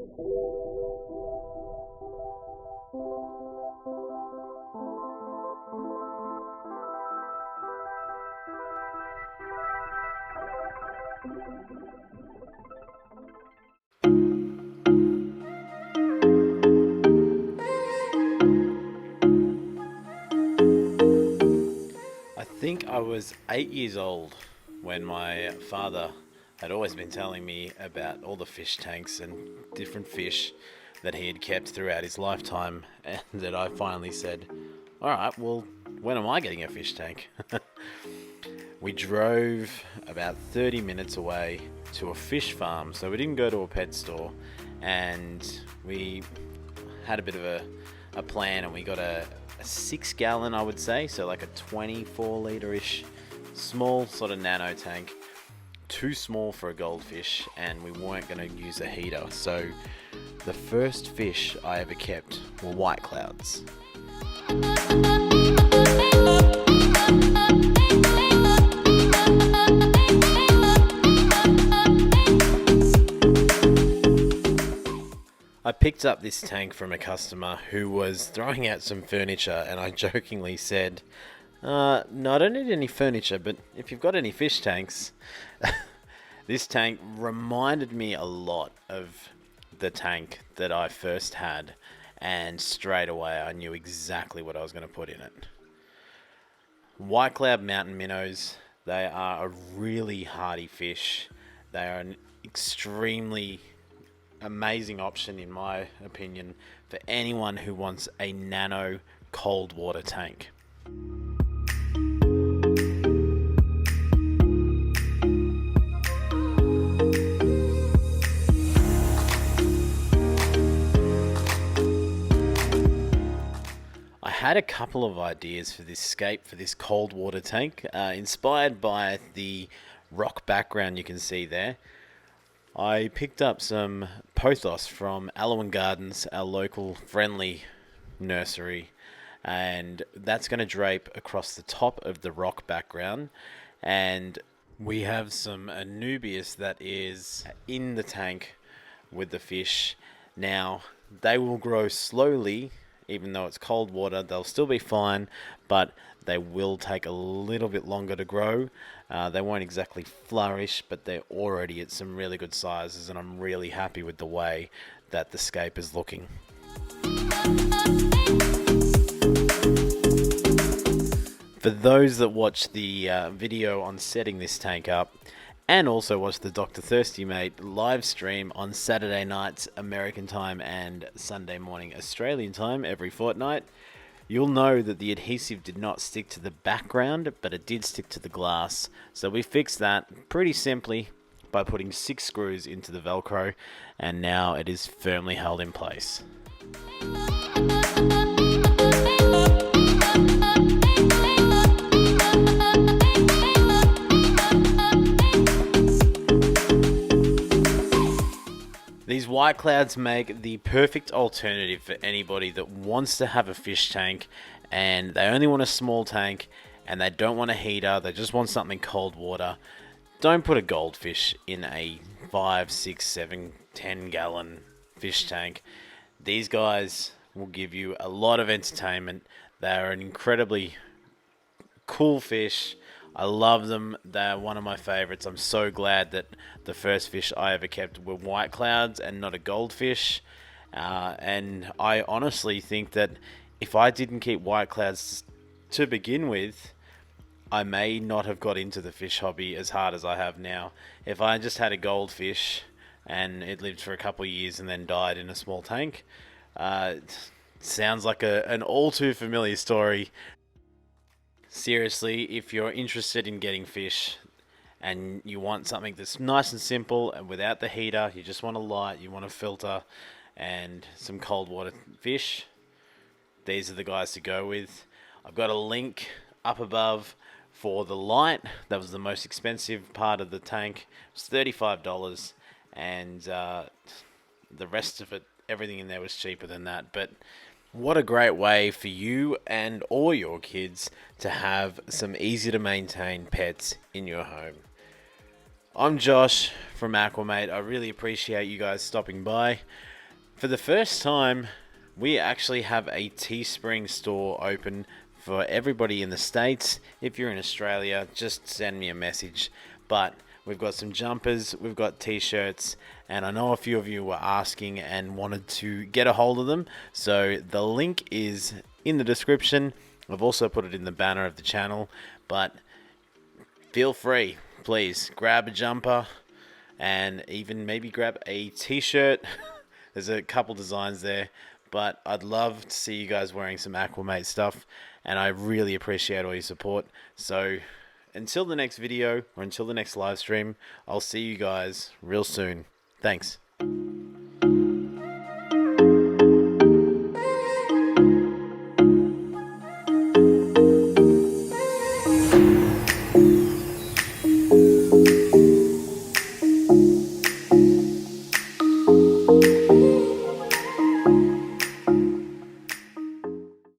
I think I was 8 years old when my father had always been telling me about all the fish tanks and different fish that he had kept throughout his lifetime, and that I finally said, alright, well, when am I getting a fish tank? We drove about 30 minutes away to a fish farm, so we didn't go to a pet store, and we had a bit of a plan, and we got a 6 gallon, I would say, so like a 24 litre-ish small sort of nano tank. Too small for a goldfish, and we weren't going to use a heater. So the first fish I ever kept were white clouds. I picked up this tank from a customer who was throwing out some furniture, and I jokingly said, no, I don't need any furniture, but if you've got any fish tanks. This tank reminded me a lot of the tank that I first had, and straight away I knew exactly what I was going to put in it. White Cloud Mountain Minnows, they are a really hardy fish. They are an extremely amazing option, in my opinion, for anyone who wants a nano cold water tank. I had a couple of ideas for this scape for this cold water tank, inspired by the rock background you can see there. I picked up some pothos from Alawan Gardens, our local friendly nursery, and that's going to drape across the top of the rock background. And we have some Anubias that is in the tank with the fish. Now, they will grow slowly. Even though it's cold water, they'll still be fine, but they will take a little bit longer to grow. They won't exactly flourish, but they're already at some really good sizes, and I'm really happy with the way that the scape is looking. For those that watch the video on setting this tank up, and also watch the Dr. Thirsty Mate live stream on Saturday nights American time and Sunday morning Australian time every fortnight, you'll know that the adhesive did not stick to the background, but it did stick to the glass. So we fixed that pretty simply by putting 6 screws into the Velcro, and now it is firmly held in place. These white clouds make the perfect alternative for anybody that wants to have a fish tank and they only want a small tank and they don't want a heater, they just want something cold water. Don't put a goldfish in a 5, 6, 7, 10 gallon fish tank. These guys will give you a lot of entertainment. They are an incredibly cool fish. I love them. They're one of my favorites. I'm so glad that the first fish I ever kept were white clouds and not a goldfish. And I honestly think that if I didn't keep white clouds to begin with, I may not have got into the fish hobby as hard as I have now. If I just had a goldfish and it lived for a couple of years and then died in a small tank, sounds like an all too familiar story. Seriously, if you're interested in getting fish and you want something that's nice and simple and without the heater, you just want a light, you want a filter and some cold water fish, these are the guys to go with. I've got a link up above for the light. That was the most expensive part of the tank. It was $35, and the rest of it, everything in there was cheaper than that. But what a great way for you and all your kids to have some easy to maintain pets in your home. I'm Josh from Aqua Mate. I really appreciate you guys stopping by. For the first time, we actually have a Teespring store open for everybody in the States. If you're in Australia, just send me a message. But we've got some jumpers, we've got t-shirts, and I know a few of you were asking and wanted to get a hold of them. So the link is in the description. I've also put it in the banner of the channel. But feel free, please, grab a jumper and even maybe grab a t-shirt. There's a couple designs there, but I'd love to see you guys wearing some Aqua Mate stuff, and I really appreciate all your support. So until the next video, or until the next live stream, I'll see you guys real soon. Thanks.